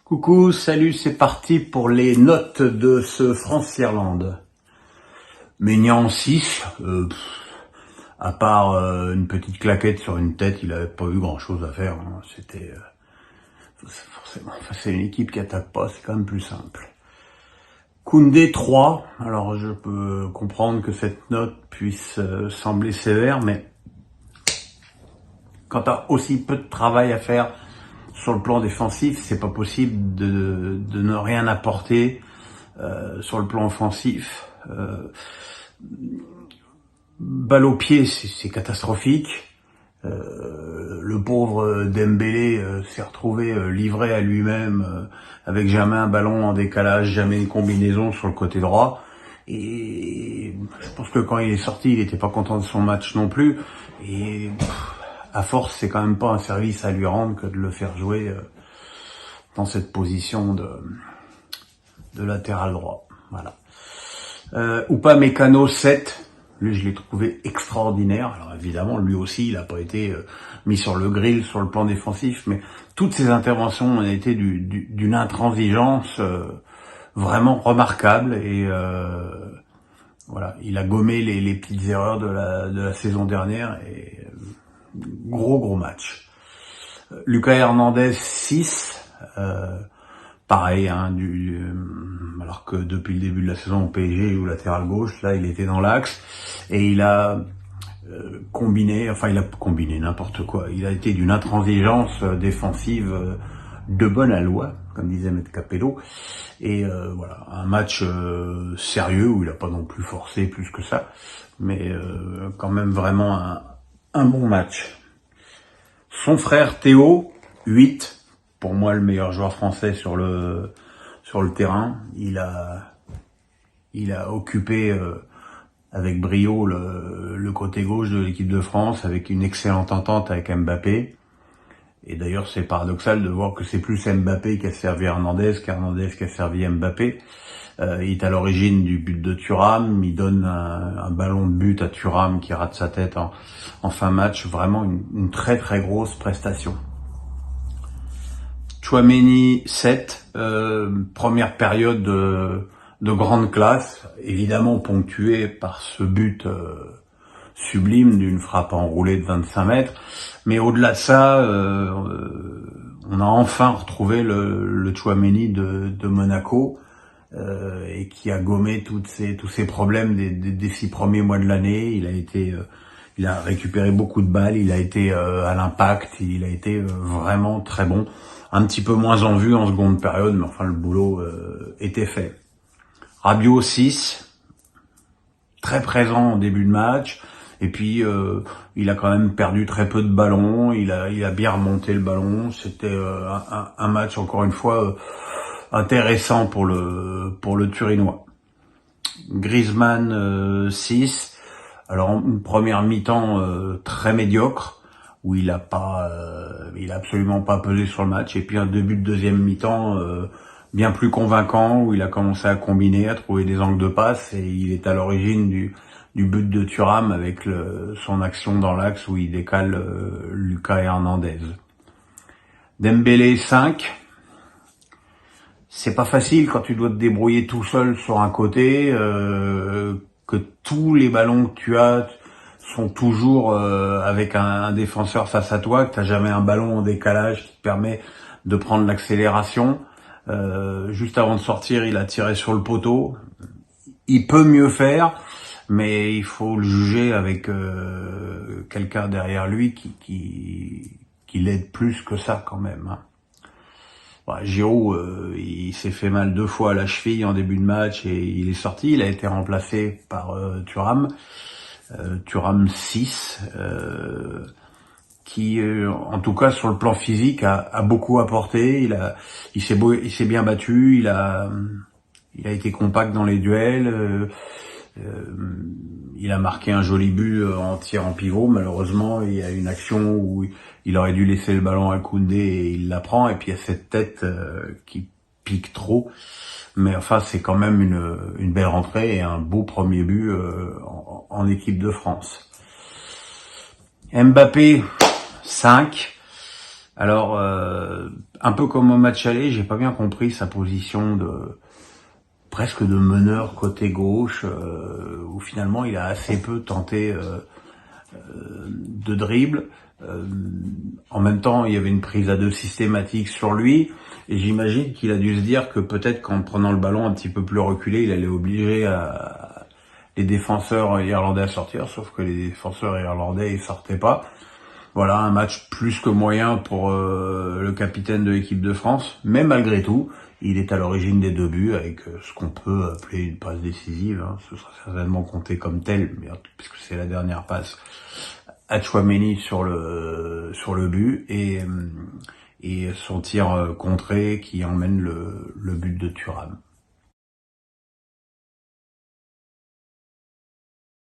Coucou, salut, c'est parti pour les notes de ce France-Irlande. Maignan 6, à part une petite claquette sur une tête, il avait pas eu grand-chose à faire. Hein. C'était forcément, c'est une équipe qui attaque pas, c'est quand même plus simple. Koundé 3, alors je peux comprendre que cette note puisse sembler sévère, mais quand t'as aussi peu de travail à faire sur le plan défensif, c'est pas possible de ne rien apporter sur le plan offensif. Balle au pied, c'est catastrophique. Le pauvre Dembélé s'est retrouvé livré à lui-même avec jamais un ballon en décalage, jamais une combinaison sur le côté droit. Et je pense que quand il est sorti, il n'était pas content de son match non plus. Et à force, c'est quand même pas un service à lui rendre que de le faire jouer dans cette position de latéral droit. Voilà. Upamecano 7. Lui, je l'ai trouvé extraordinaire. Alors évidemment, lui aussi, il n'a pas été mis sur le grill sur le plan défensif, mais toutes ses interventions ont été d'une intransigeance vraiment remarquable. Et voilà, il a gommé les petites erreurs de la saison dernière. Et gros match. Lucas Hernandez 6. Pareil, hein, alors que depuis le début de la saison au PSG, il joue latéral gauche, là il était dans l'axe, et il a combiné n'importe quoi. Il a été d'une intransigeance défensive de bonne aloi, comme disait Maître Capello, et voilà, un match sérieux où il a pas non plus forcé plus que ça, mais quand même vraiment un bon match. Son frère Théo, 8. Pour moi, le meilleur joueur français sur le terrain. Il a occupé avec brio le côté gauche de l'équipe de France avec une excellente entente avec Mbappé. Et d'ailleurs, c'est paradoxal de voir que c'est plus Mbappé qui a servi Hernandez qu'Hernandez qui a servi Mbappé. Il est à l'origine du but de Thuram. Il donne un ballon de but à Thuram qui rate sa tête en fin match. Vraiment une très grosse prestation. Tchouaméni 7, première période de grande classe, évidemment ponctuée par ce but sublime d'une frappe enroulée de 25 mètres. Mais au-delà de ça, on a enfin retrouvé le Tchouaméni de Monaco et qui a gommé tous ces problèmes des 6 premiers mois de l'année. Il a récupéré beaucoup de balles, il a été à l'impact, il a été vraiment très bon. Un petit peu moins en vue en seconde période, mais enfin le boulot était fait. Rabiot 6, très présent en début de match, et puis il a quand même perdu très peu de ballons, il a bien remonté le ballon. C'était un match encore une fois intéressant pour le Turinois. Griezmann 6. Alors une première mi-temps très médiocre où il a absolument pas pesé sur le match, et puis un début de deuxième mi-temps bien plus convaincant où il a commencé à combiner, à trouver des angles de passe, et il est à l'origine du but de Thuram avec son action dans l'axe où il décale Lucas Hernandez. Dembélé 5. C'est pas facile quand tu dois te débrouiller tout seul sur un côté, que tous les ballons que tu as sont toujours avec un défenseur face à toi, que t'as jamais un ballon en décalage qui te permet de prendre l'accélération. Juste avant de sortir, il a tiré sur le poteau. Il peut mieux faire, mais il faut le juger avec quelqu'un derrière lui qui l'aide plus que ça quand même. Hein. Bah, Giroud, il s'est fait mal 2 fois à la cheville en début de match et il est sorti. Il a été remplacé par Thuram. Thuram 6, qui en tout cas sur le plan physique a beaucoup apporté. Il s'est bien battu. Il a été compact dans les duels. Il a marqué un joli but en tir en pivot. Malheureusement, il y a une action où il aurait dû laisser le ballon à Koundé et il la prend. Et puis il y a cette tête qui pique trop. Mais enfin, c'est quand même une belle rentrée et un beau premier but en équipe de France. Mbappé 5. Alors, un peu comme au match aller, j'ai pas bien compris sa position presque de meneur côté gauche, où finalement il a assez peu tenté de dribble. Euh, En même temps, il y avait une prise à deux systématique sur lui, et j'imagine qu'il a dû se dire que peut-être qu'en prenant le ballon un petit peu plus reculé, il allait obliger les défenseurs irlandais à sortir, sauf que les défenseurs irlandais ils sortaient pas. Voilà, un match plus que moyen pour le capitaine de l'équipe de France, mais malgré tout, il est à l'origine des 2 buts avec ce qu'on peut appeler une passe décisive. Hein. Ce sera certainement compté comme tel, mais puisque c'est la dernière passe à Tchouaméni sur le but et son tir contré qui emmène le but de Thuram.